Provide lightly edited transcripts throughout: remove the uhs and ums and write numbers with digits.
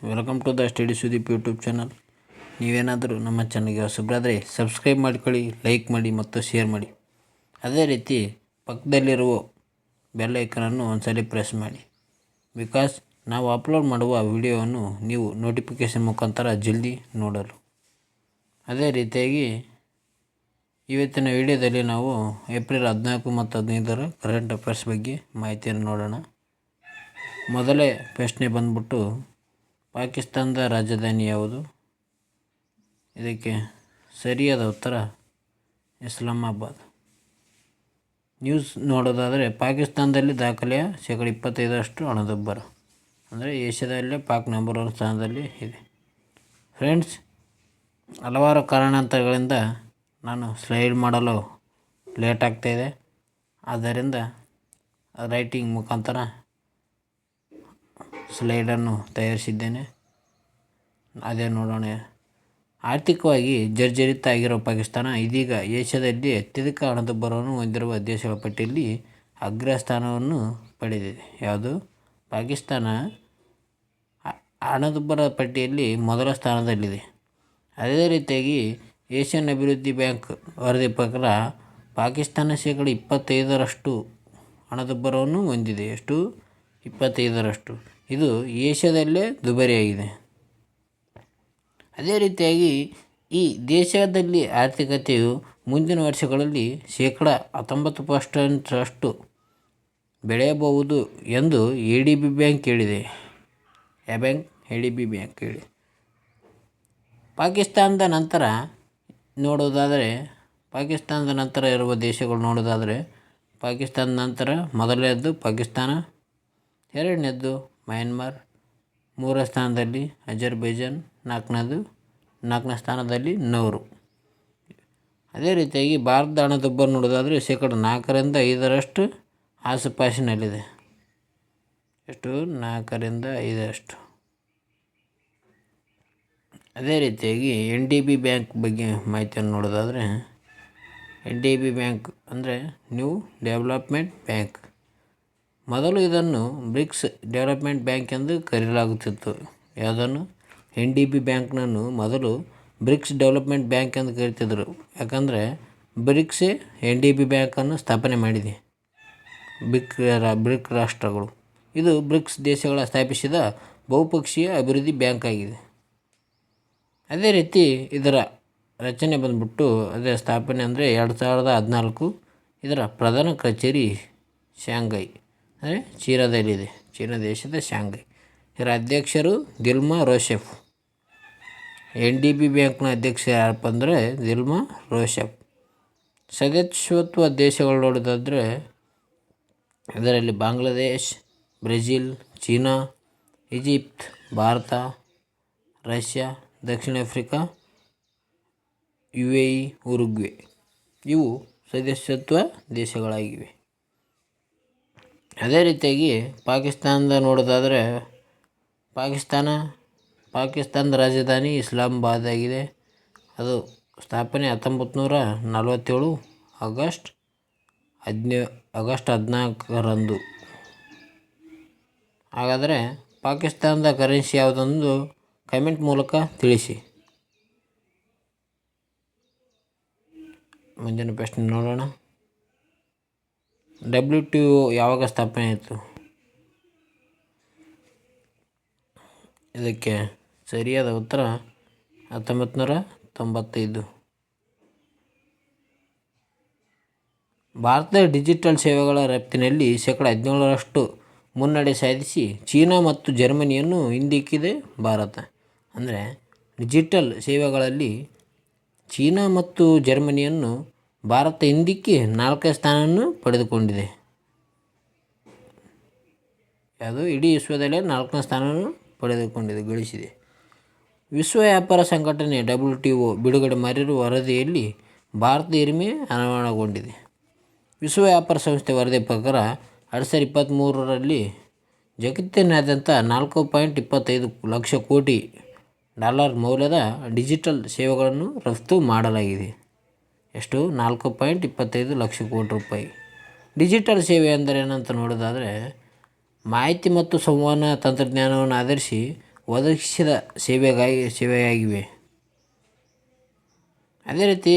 Welcome to the study Sudeep YouTube channel. ನೀವೇನಾದರೂ ನಮ್ಮ ಚಾನಲ್ಗೆ ಹೊಸಬ್ರಾದರೆ ಸಬ್ಸ್ಕ್ರೈಬ್ ಮಾಡ್ಕೊಳ್ಳಿ, ಲೈಕ್ ಮಾಡಿ ಮತ್ತು ಶೇರ್ ಮಾಡಿ. ಅದೇ ರೀತಿ ಪಕ್ಕದಲ್ಲಿರುವ ಬೆಲ್ ಐಕನನ್ನು ಒಂದ್ಸಲಿ ಪ್ರೆಸ್ ಮಾಡಿ. ಬಿಕಾಸ್ ನಾವು ಅಪ್ಲೋಡ್ ಮಾಡುವ ವಿಡಿಯೋವನ್ನು ನೀವು ನೋಟಿಫಿಕೇಷನ್ ಮುಖಾಂತರ ಜಲ್ದಿ ನೋಡಲು. ಅದೇ ರೀತಿಯಾಗಿ ಇವತ್ತಿನ ವಿಡಿಯೋದಲ್ಲಿ ನಾವು ಏಪ್ರಿಲ್ 14 ಮತ್ತು 15 ಕರೆಂಟ್ ಅಫೇರ್ಸ್ ಬಗ್ಗೆ ಮಾಹಿತಿಯನ್ನು ನೋಡೋಣ. ಮೊದಲೇ ಪ್ರಶ್ನೆ ಬಂದ್ಬಿಟ್ಟು, ಪಾಕಿಸ್ತಾನದ ರಾಜಧಾನಿ ಯಾವುದು? ಇದಕ್ಕೆ ಸರಿಯಾದ ಉತ್ತರ ಇಸ್ಲಾಮಾಬಾದ್. ನ್ಯೂಸ್ ನೋಡೋದಾದರೆ, ಪಾಕಿಸ್ತಾನದಲ್ಲಿ ದಾಖಲೆಯ 25% ಹಣದುಬ್ಬರ. ಅಂದರೆ ಏಷ್ಯಾದಲ್ಲೇ ಪಾಕ್ ನಂಬರ್ 1 ಸ್ಥಾನದಲ್ಲಿ ಇದೆ. ಫ್ರೆಂಡ್ಸ್, ಹಲವಾರು ಕಾರಣಾಂತರಗಳಿಂದ ನಾನು ಸ್ಲೈಡ್ ಮಾಡಲು ಲೇಟ್ ಆಗ್ತಾಯಿದೆ. ಆದ್ದರಿಂದ ರೈಟಿಂಗ್ ಮುಖಾಂತರ ಸ್ಲೈಡನ್ನು ತಯಾರಿಸಿದ್ದೇನೆ. ಅದೇ ನೋಡೋಣ. ಆರ್ಥಿಕವಾಗಿ ಜರ್ಜರಿತ ಆಗಿರುವ ಪಾಕಿಸ್ತಾನ ಇದೀಗ ಏಷ್ಯಾದಲ್ಲಿ ಅತ್ಯಧಿಕ ಹಣದುಬ್ಬರವನ್ನು ಹೊಂದಿರುವ ದೇಶಗಳ ಪಟ್ಟಿಯಲ್ಲಿ ಅಗ್ರಸ್ಥಾನವನ್ನು ಪಡೆದಿದೆ. ಯಾವುದು? ಪಾಕಿಸ್ತಾನ ಹಣದುಬ್ಬರ ಪಟ್ಟಿಯಲ್ಲಿ ಮೊದಲ ಸ್ಥಾನದಲ್ಲಿದೆ. ಅದೇ ರೀತಿಯಾಗಿ ಏಷ್ಯನ್ ಅಭಿವೃದ್ಧಿ ಬ್ಯಾಂಕ್ ವರದಿ ಪ್ರಕಾರ ಪಾಕಿಸ್ತಾನ 25% ಹಣದುಬ್ಬರವನ್ನು ಹೊಂದಿದೆ. ಎಷ್ಟು? 25%. ಇದು ಏಷ್ಯಾದಲ್ಲೇ ದುಬಾರಿಯಾಗಿದೆ. ಅದೇ ರೀತಿಯಾಗಿ ಈ ದೇಶದಲ್ಲಿ ಆರ್ಥಿಕತೆಯು ಮುಂದಿನ ವರ್ಷಗಳಲ್ಲಿ 19% ಬೆಳೆಯಬಹುದು ಎಂದು ADB ಬ್ಯಾಂಕ್ ಹೇಳಿದೆ. ಯಾವ ಬ್ಯಾಂಕ್? ADB ಬ್ಯಾಂಕ್ ಹೇಳಿದೆ. ಪಾಕಿಸ್ತಾನದ ನಂತರ ಇರುವ ದೇಶಗಳು ನೋಡೋದಾದರೆ, ಪಾಕಿಸ್ತಾನದ ನಂತರ ಮೊದಲನೇದ್ದು ಪಾಕಿಸ್ತಾನ, ಎರಡನೇದ್ದು ಮಯನ್ಮಾರ್, 3ನೇ ಸ್ಥಾನದಲ್ಲಿ ಅಜರ್ಬೈಜಾನ್, 4ನೇ ಸ್ಥಾನದಲ್ಲಿ ನೌರು. ಅದೇ ರೀತಿಯಾಗಿ ಭಾರತದ ಹಣದುಬ್ಬರ ನೋಡೋದಾದರೆ 4ರಿಂದ 5% ಆಸುಪಾಸಿನಲ್ಲಿದೆ. ಎಷ್ಟು? 4ರಿಂದ 5%. ಅದೇ ರೀತಿಯಾಗಿ NDB ಬ್ಯಾಂಕ್ ಬಗ್ಗೆ ಮಾಹಿತಿಯನ್ನು ನೋಡೋದಾದರೆ, NDB ಬ್ಯಾಂಕ್ ಅಂದರೆ ನ್ಯೂ ಡೆವಲಪ್ಮೆಂಟ್ ಬ್ಯಾಂಕ್. ಮೊದಲು ಇದನ್ನು ಬ್ರಿಕ್ಸ್ ಡೆವಲಪ್ಮೆಂಟ್ ಬ್ಯಾಂಕ್ ಎಂದು ಕರೆಯಲಾಗುತ್ತಿತ್ತು. ಯಾವುದನ್ನು? NDB ಬ್ಯಾಂಕ್ನನ್ನು ಮೊದಲು ಬ್ರಿಕ್ಸ್ ಡೆವಲಪ್ಮೆಂಟ್ ಬ್ಯಾಂಕ್ ಎಂದು ಕರೀತಿದ್ರು. ಯಾಕಂದರೆ ಬ್ರಿಕ್ಸೇ NDB ಬ್ಯಾಂಕನ್ನು ಸ್ಥಾಪನೆ ಮಾಡಿದೆ. ಬ್ರಿಕ್ ರಾಷ್ಟ್ರಗಳು. ಇದು ಬ್ರಿಕ್ಸ್ ದೇಶಗಳ ಸ್ಥಾಪಿಸಿದ ಬಹುಪಕ್ಷೀಯ ಅಭಿವೃದ್ಧಿ ಬ್ಯಾಂಕ್ ಆಗಿದೆ. ಅದೇ ರೀತಿ ಇದರ ರಚನೆ ಬಂದ್ಬಿಟ್ಟು, ಅದೇ ಸ್ಥಾಪನೆ ಅಂದರೆ 2014. ಇದರ ಪ್ರಧಾನ ಕಚೇರಿ ಶಾಂಘೈ ಅಂದರೆ ಚೀನಾದಲ್ಲಿದೆ. ಚೀನಾ ದೇಶದ ಶಾಂಘೈ. ಇದರ ಅಧ್ಯಕ್ಷರು ದಿಲ್ಮಾ ರೋಸೆಫ್. NDB ಬ್ಯಾಂಕ್ನ ಅಧ್ಯಕ್ಷ ಯಾರಪ್ಪ ಅಂದರೆ ದಿಲ್ಮಾ ರೋಸೆಫ್. ಸದಸ್ಯತ್ವ ದೇಶಗಳು ನೋಡೋದಾದರೆ, ಇದರಲ್ಲಿ Bangladesh, Brazil, China, Egypt, Bharat, Russia, ದಕ್ಷಿಣ ಆಫ್ರಿಕಾ, UAE, ಉರುಗ್ವೆ ಇವು ಸದಸ್ಯತ್ವ ದೇಶಗಳಾಗಿವೆ. ಅದೇ ರೀತಿಯಾಗಿ ಪಾಕಿಸ್ತಾನದ ನೋಡೋದಾದರೆ, ಪಾಕಿಸ್ತಾನದ ರಾಜಧಾನಿ ಇಸ್ಲಾಮಾಬಾದ್ ಆಗಿದೆ. ಅದು ಸ್ಥಾಪನೆ 1947 ಆಗಸ್ಟ್ 14ರಂದು. ಹಾಗಾದರೆ ಪಾಕಿಸ್ತಾನದ ಕರೆನ್ಸಿ ಯಾವುದೊಂದು ಕಮೆಂಟ್ ಮೂಲಕ ತಿಳಿಸಿ. ಮುಂದಿನ ಪ್ರಶ್ನೆ ನೋಡೋಣ. WTO ಯಾವಾಗ ಸ್ಥಾಪನೆ ಆಯಿತು? ಇದಕ್ಕೆ ಸರಿಯಾದ ಉತ್ತರ 1995. ಭಾರತ ಡಿಜಿಟಲ್ ಸೇವೆಗಳ ರಫ್ತಿನಲ್ಲಿ 17% ಮುನ್ನಡೆ ಸಾಧಿಸಿ ಚೀನಾ ಮತ್ತು ಜರ್ಮನಿಯನ್ನು ಹಿಂದಿಕ್ಕಿದೆ ಭಾರತ. ಅಂದರೆ ಡಿಜಿಟಲ್ ಸೇವೆಗಳಲ್ಲಿ ಚೀನಾ ಮತ್ತು ಜರ್ಮನಿಯನ್ನು ಭಾರತ ಹಿಂದಿಕ್ಕಿ 4ನೇ ಸ್ಥಾನವನ್ನು ಪಡೆದುಕೊಂಡಿದೆ. ಯಾವುದು? ಇಡೀ ವಿಶ್ವದಲ್ಲೇ 4ನೇ ಸ್ಥಾನವನ್ನು ಗಳಿಸಿದೆ. ವಿಶ್ವ ವ್ಯಾಪಾರ ಸಂಘಟನೆ WTO ಬಿಡುಗಡೆ ಮಾಡಿರುವ ವರದಿಯಲ್ಲಿ ಭಾರತದ ಹಿರಿಮೆ ಅನಾವರಣಗೊಂಡಿದೆ. ವಿಶ್ವ ವ್ಯಾಪಾರ ಸಂಸ್ಥೆ ವರದಿ ಪ್ರಕಾರ 2023ರಲ್ಲಿ ಜಗತ್ತಿನಾದ್ಯಂತ $4.25 ಲಕ್ಷ ಕೋಟಿ ಮೌಲ್ಯದ ಡಿಜಿಟಲ್ ಸೇವೆಗಳನ್ನು ರಫ್ತು ಮಾಡಲಾಗಿದೆ. ಎಷ್ಟು? $4.25 ಲಕ್ಷ ಕೋಟಿ. ಡಿಜಿಟಲ್ ಸೇವೆ ಎಂದರೆ ಏನಂತ ನೋಡೋದಾದರೆ, ಮಾಹಿತಿ ಮತ್ತು ಸಂವಹನ ತಂತ್ರಜ್ಞಾನವನ್ನು ಆಧರಿಸಿ ಒದಗಿಸಿದ ಸೇವೆಯಾಗಿವೆ. ಅದೇ ರೀತಿ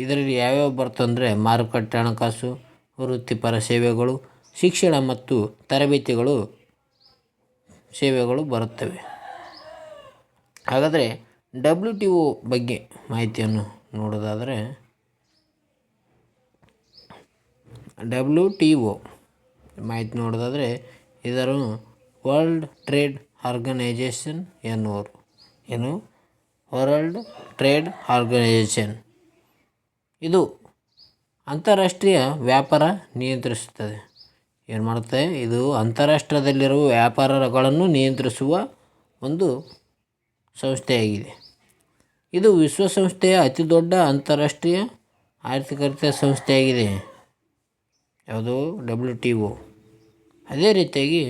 ಇದರಲ್ಲಿ ಯಾವ್ಯಾವ ಬರ್ತಂದರೆ ಮಾರುಕಟ್ಟೆ, ಹಣಕಾಸು, ವೃತ್ತಿಪರ ಸೇವೆಗಳು, ಶಿಕ್ಷಣ ಮತ್ತು ತರಬೇತಿಗಳು ಸೇವೆಗಳು ಬರುತ್ತವೆ. ಹಾಗಾದರೆ WTO ಬಗ್ಗೆ ಮಾಹಿತಿಯನ್ನು ನೋಡೋದಾದರೆ, WTO ಮಾಹಿತಿ ನೋಡೋದಾದರೆ ಇದರ ವರ್ಲ್ಡ್ ಟ್ರೇಡ್ ಆರ್ಗನೈಜೇಷನ್ ಎನ್ನುವರು. ವರ್ಲ್ಡ್ ಟ್ರೇಡ್ ಆರ್ಗನೈಜೇಷನ್ ಇದು ಅಂತಾರಾಷ್ಟ್ರೀಯ ವ್ಯಾಪಾರ ನಿಯಂತ್ರಿಸುತ್ತದೆ. ಏನು ಮಾಡುತ್ತೆ? ಇದು ಅಂತಾರಾಷ್ಟ್ರದಲ್ಲಿರುವ ವ್ಯಾಪಾರಗಳನ್ನು ನಿಯಂತ್ರಿಸುವ ಒಂದು ಸಂಸ್ಥೆಯಾಗಿದೆ. ಇದು ವಿಶ್ವಸಂಸ್ಥೆಯ ಅತಿ ದೊಡ್ಡ ಅಂತಾರಾಷ್ಟ್ರೀಯ ಆರ್ಥಿಕತೆ ಸಂಸ್ಥೆಯಾಗಿದೆ. ಯಾವುದು? WTO. ಅದೇ ರೀತಿಯಾಗಿ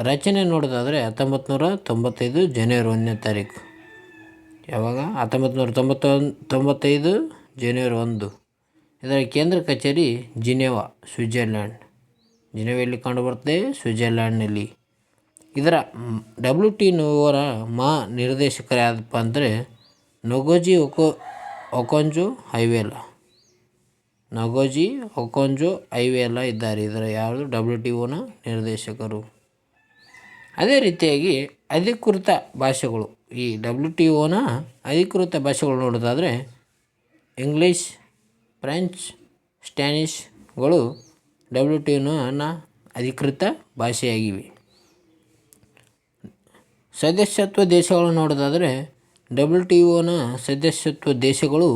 ರಚನೆ ನೋಡೋದಾದರೆ 1995 ಜನವರಿ 1ನೇ ತಾರೀಕು. ಯಾವಾಗ? 1995 ಜನವರಿ 1. ಇದರ ಕೇಂದ್ರ ಕಚೇರಿ ಜಿನೆವಾ, ಸ್ವಿಟ್ಜರ್ಲ್ಯಾಂಡ್. ಜಿನೆವೆಯಲ್ಲಿ ಕಂಡುಬರುತ್ತೆ, ಸ್ವಿಟ್ಜರ್ಲ್ಯಾಂಡ್ನಲ್ಲಿ. ಇದರ WTOರ ನಿರ್ದೇಶಕರು ಯಾರಪ್ಪ ಅಂದರೆ ನೊಗೋಜಿ ಒಕೊಂಜೋ ಐವೆಲಾ ಇದ್ದಾರೆ. ಇದರ ಯಾರು? WTOನ ನಿರ್ದೇಶಕರು. ಅದೇ ರೀತಿಯಾಗಿ ಅಧಿಕೃತ ಭಾಷೆಗಳು, ಈ WTOನ ಅಧಿಕೃತ ಭಾಷೆಗಳು ನೋಡೋದಾದರೆ ಇಂಗ್ಲೀಷ್, ಫ್ರೆಂಚ್, ಸ್ಪ್ಯಾನಿಷ್ಗಳು WTOನ ಅಧಿಕೃತ ಭಾಷೆಯಾಗಿವೆ. ಸದಸ್ಯತ್ವ ದೇಶಗಳು ನೋಡೋದಾದರೆ WTOನ ಸದಸ್ಯತ್ವ ದೇಶಗಳು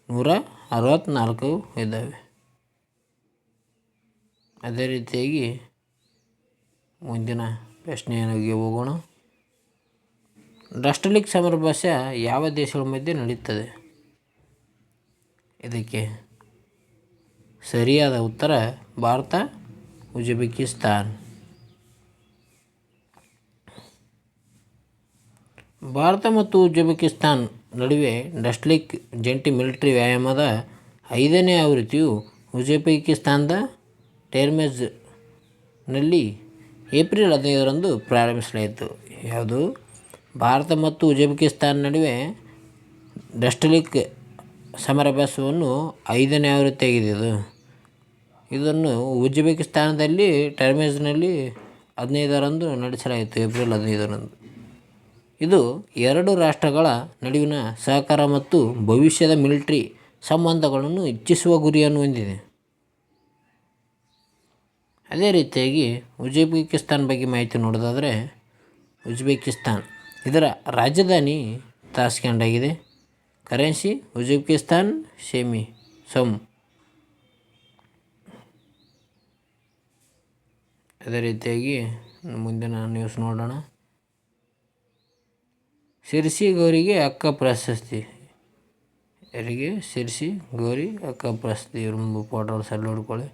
164 ಇದ್ದಾವೆ. ಅದೇ ರೀತಿಯಾಗಿ ಮುಂದಿನ ಪ್ರಶ್ನೆಗೆ ಹೋಗೋಣ. ರಾಷ್ಟ್ರಲೀಗ್ ಸಮಾವೇಶ ಯಾವ ದೇಶಗಳ ಮಧ್ಯೆ ನಡೆಯುತ್ತದೆ? ಇದಕ್ಕೆ ಸರಿಯಾದ ಉತ್ತರ ಭಾರತ, ಉಜ್ಬೇಕಿಸ್ತಾನ್. ಭಾರತ ಮತ್ತು ಉಜ್ಬೇಕಿಸ್ತಾನ್ ನಡುವೆ ರಾಷ್ಟ್ರಲೀಗ್ ಜಂಟಿ ಮಿಲಿಟರಿ ವ್ಯಾಯಾಮದ 5ನೇ ಆವೃತ್ತಿಯು ಉಜ್ಬೇಕಿಸ್ತಾನದ ಟರ್ಮೆಜ್ನಲ್ಲಿ ಏಪ್ರಿಲ್ 15ರಂದು ಪ್ರಾರಂಭಿಸಲಾಯಿತು. ಯಾವುದು? ಭಾರತ ಮತ್ತು ಉಜ್ಬೇಕಿಸ್ತಾನ್ ನಡುವೆ ರಾಷ್ಟ್ರಲೀಗ್ ಸಮರಾಭ್ಯಾಸವನ್ನು 5ನೇ ಆವೃತ್ತಿಯಾಗಿದೆ. ಇದನ್ನು ಉಜ್ಬೇಕಿಸ್ತಾನದಲ್ಲಿ ಟರ್ಮೆಜ್ನಲ್ಲಿ 15ರಂದು ನಡೆಸಲಾಯಿತು, ಏಪ್ರಿಲ್ 15ರಂದು. ಇದು ಎರಡು ರಾಷ್ಟ್ರಗಳ ನಡುವಿನ ಸಹಕಾರ ಮತ್ತು ಭವಿಷ್ಯದ ಮಿಲಿಟರಿ ಸಂಬಂಧಗಳನ್ನು ಹೆಚ್ಚಿಸುವ ಗುರಿಯನ್ನು ಹೊಂದಿದೆ. ಅದೇ ರೀತಿಯಾಗಿ ಉಜ್ಬೇಕಿಸ್ತಾನ್ ಬಗ್ಗೆ ಮಾಹಿತಿ ನೋಡೋದಾದರೆ ಉಜ್ಬೇಕಿಸ್ತಾನ್ ಇದರ ರಾಜಧಾನಿ ತಾಷ್ಕೆಂಟ್ ಆಗಿದೆ. Currency Uzbekistan som. ಅದೇ ರೀತಿಯಾಗಿ ಮುಂದಿನ ನ್ಯೂಸ್ ನೋಡೋಣ. ಶಿರ್ಸಿ ಗೌರಿಗೆ ಅಕ್ಕ ಪ್ರಶಸ್ತಿ. ಯಾರಿಗೆ? ಶಿರ್ಸಿ ಗೌರಿ ಅಕ್ಕ ಪ್ರಶಸ್ತಿ. ಇವ್ರ ಫೋಟೋ ಸೆಲ್ ನೋಡ್ಕೊಳ್ಳಿ.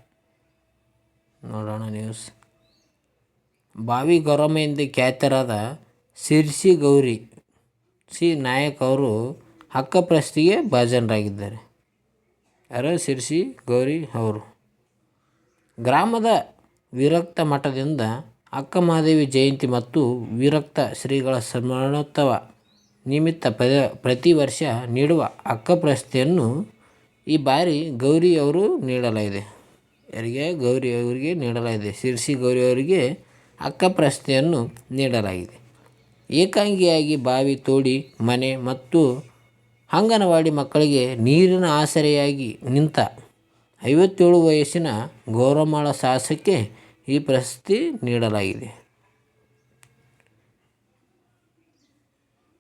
ನೋಡೋಣ ನ್ಯೂಸ್. ಭಾವಿ ಗೌರಮ್ಮ ಎಂದೇ ಖ್ಯಾತರಾದ ಶಿರ್ಸಿ ಗೌರಿ ನಾಯಕ್ ಅವರು ಅಕ್ಕ ಪ್ರಶಸ್ತಿಗೆ ಭಾಜನರಾಗಿದ್ದಾರೆ. ಯಾರು? ಶಿರ್ಸಿ ಗೌರಿ ಅವರು. ಗ್ರಾಮದ ವಿರಕ್ತ ಮಠದಿಂದ ಅಕ್ಕ ಮಹಾದೇವಿ ಜಯಂತಿ ಮತ್ತು ವಿರಕ್ತ ಶ್ರೀಗಳ ಸ್ಮರಣೋತ್ಸವ ನಿಮಿತ್ತ ಪ್ರತಿ ವರ್ಷ ನೀಡುವ ಅಕ್ಕ ಪ್ರಶಸ್ತಿಯನ್ನು ಈ ಬಾರಿ ಗೌರಿ ಅವರು ನೀಡಲಾಗಿದೆ. ಯಾರಿಗೆ? ಗೌರಿ ಅವರಿಗೆ ನೀಡಲಾಗಿದೆ. ಶಿರ್ಸಿ ಗೌರಿ ಅವರಿಗೆ ಅಕ್ಕ ಪ್ರಶಸ್ತಿಯನ್ನು ನೀಡಲಾಗಿದೆ. ಏಕಾಂಗಿಯಾಗಿ ಬಾವಿ ತೋಡಿ ಮನೆ ಮತ್ತು ಅಂಗನವಾಡಿ ಮಕ್ಕಳಿಗೆ ನೀರಿನ ಆಸರೆಯಾಗಿ ನಿಂತ 57 ವಯಸ್ಸಿನ ಗೌರಮ್ಮಳ ಸಾಹಸಕ್ಕೆ ಈ ಪ್ರಶಸ್ತಿ ನೀಡಲಾಗಿದೆ.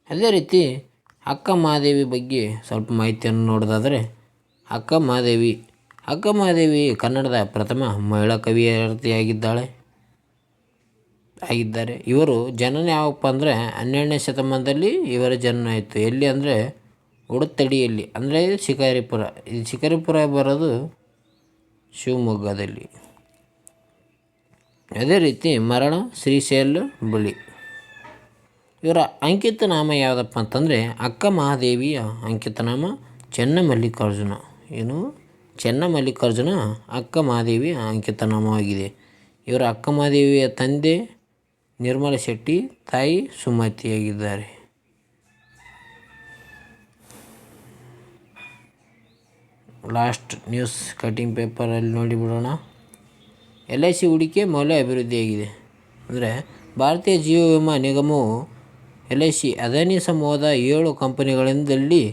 ಅದೇ ರೀತಿ ಅಕ್ಕ ಮಹಾದೇವಿ ಬಗ್ಗೆ ಸ್ವಲ್ಪ ಮಾಹಿತಿಯನ್ನು ನೋಡೋದಾದರೆ ಅಕ್ಕ ಮಹಾದೇವಿ ಕನ್ನಡದ ಪ್ರಥಮ ಮಹಿಳಾ ಕವಿಯತ್ರಿಯಾಗಿದ್ದಾರೆ. ಇವರು ಜನನ ಯಾವಪ್ಪ ಅಂದರೆ 12ನೇ ಶತಮಾನದಲ್ಲಿ ಇವರ ಜನನ ಆಯಿತು. ಎಲ್ಲಿ ಅಂದರೆ ಉಡುತಡಿಯಲ್ಲಿ, ಅಂದರೆ ಶಿಕಾರಿಪುರ. ಇದು ಶಿಕಾರಿಪುರ ಬರೋದು ಶಿವಮೊಗ್ಗದಲ್ಲಿ. ಅದೇ ರೀತಿ ಮರಣ ಶ್ರೀಶೈಲ ಬಳಿ. ಇವರ ಅಂಕಿತ ನಾಮ ಯಾವುದಪ್ಪ ಅಂತಂದರೆ ಅಕ್ಕ ಮಹಾದೇವಿಯ ಅಂಕಿತ ನಾಮ ಚೆನ್ನಮಲ್ಲಿಕಾರ್ಜುನ. ಏನು? ಚೆನ್ನಮಲ್ಲಿಕಾರ್ಜುನ ಅಕ್ಕ ಮಹಾದೇವಿಯ ಅಂಕಿತ ನಾಮವಾಗಿದೆ. ಇವರ ಅಕ್ಕ ಮಹಾದೇವಿಯ ತಂದೆ ನಿರ್ಮಲಾ ಶೆಟ್ಟಿ, ತಾಯಿ ಸುಮತಿಯಾಗಿದ್ದಾರೆ. ಲಾಸ್ಟ್ ನ್ಯೂಸ್ ಕಟಿಂಗ್ ಪೇಪರಲ್ಲಿ ನೋಡಿಬಿಡೋಣ. LIC ಹೂಡಿಕೆ ಮೌಲ್ಯ ಅಭಿವೃದ್ಧಿಯಾಗಿದೆ. ಅಂದರೆ ಭಾರತೀಯ ಜೀವ ವಿಮಾ ನಿಗಮವು LIC ಅದಾನಿ ಸಮೂಹದ 7 ಕಂಪನಿಗಳಿಂದಲ್ಲಿ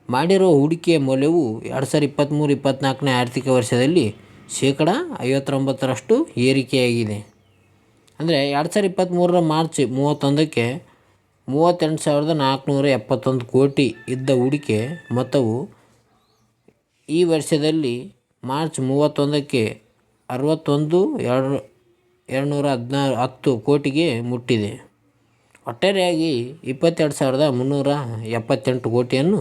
ಮಾಡಿರುವ ಹೂಡಿಕೆಯ ಮೌಲ್ಯವು 2023-24ನೇ ಆರ್ಥಿಕ ವರ್ಷದಲ್ಲಿ ಶೇಕಡ 59% ಏರಿಕೆಯಾಗಿದೆ. ಅಂದರೆ 2023 ಮಾರ್ಚ್ 31ಕ್ಕೆ 38,471 ಕೋಟಿ ಇದ್ದ ಹೂಡಿಕೆ ಮೊತ್ತವು ಈ ವರ್ಷದಲ್ಲಿ ಮಾರ್ಚ್ 31ಕ್ಕೆ 61,210 ಕೋಟಿಗೆ ಮುಟ್ಟಿದೆ. ಒಟ್ಟಾರೆಯಾಗಿ 22,378 ಕೋಟಿಯನ್ನು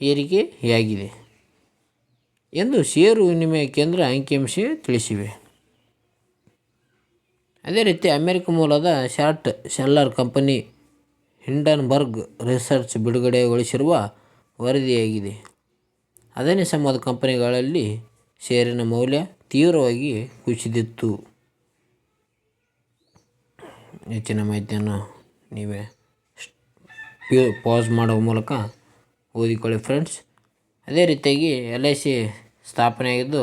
ಏರಿಕೆಯಾಗಿದೆ ಎಂದು ಷೇರು ವಿನಿಮಯ ಕೇಂದ್ರ ಅಂಕಿಅಂಶ ತಿಳಿಸಿವೆ. ಅದೇ ರೀತಿ ಅಮೆರಿಕ ಮೂಲದ short seller company Hindenburg research ಬಿಡುಗಡೆಗೊಳಿಸಿರುವ ವರದಿಯಾಗಿದೆ. ಅದಾನಿ ಸಮೂಹದ ಕಂಪನಿಗಳಲ್ಲಿ ಷೇರಿನ ಮೌಲ್ಯ ತೀವ್ರವಾಗಿ ಕುಸಿದಿತ್ತು. ಹೆಚ್ಚಿನ ಮಾಹಿತಿಯನ್ನು ನೀವೇ ಪಾಸ್ ಮಾಡುವ ಮೂಲಕ ಓದಿಕೊಳ್ಳಿ ಫ್ರೆಂಡ್ಸ್. ಅದೇ ರೀತಿಯಾಗಿ LIC ಸ್ಥಾಪನೆಯಾಗಿದ್ದು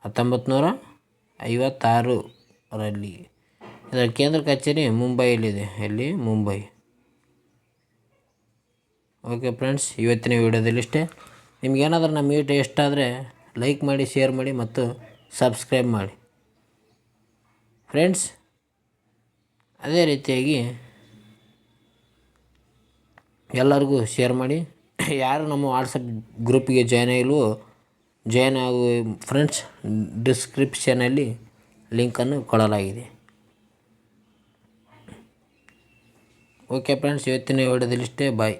1956ರಲ್ಲಿ. ಇದರ ಕೇಂದ್ರ ಕಚೇರಿ ಮುಂಬೈಯಲ್ಲಿದೆ. ಎಲ್ಲಿ? ಮುಂಬೈ. ಓಕೆ ಫ್ರೆಂಡ್ಸ್, ಇವತ್ತಿನ ವಿಡಿಯೋದಲ್ಲಿ ಇಷ್ಟೇ. ನಿಮಗೇನಾದರೂ ನಮ್ಮ ವಿಡಿಯೋ ಇಷ್ಟ ಆದರೆ ಲೈಕ್ ಮಾಡಿ, ಶೇರ್ ಮಾಡಿ ಮತ್ತು ಸಬ್ಸ್ಕ್ರೈಬ್ ಮಾಡಿ ಫ್ರೆಂಡ್ಸ್. ಅದೇ ರೀತಿಯಾಗಿ ಎಲ್ಲರಿಗೂ ಶೇರ್ ಮಾಡಿ. ಯಾರು ನಮ್ಮ ವಾಟ್ಸಪ್ ಗ್ರೂಪಿಗೆ ಜಾಯ್ನ್ ಆಗುವ ಫ್ರೆಂಡ್ಸ್, ಡಿಸ್ಕ್ರಿಪ್ಷನಲ್ಲಿ ಲಿಂಕನ್ನು ಕೊಡಲಾಗಿದೆ. ಓಕೆ ಫ್ರೆಂಡ್ಸ್, ಇವತ್ತಿನ ವಿಡಿಯೋದಲ್ಲಿ ಇಷ್ಟೇ. ಬಾಯ್.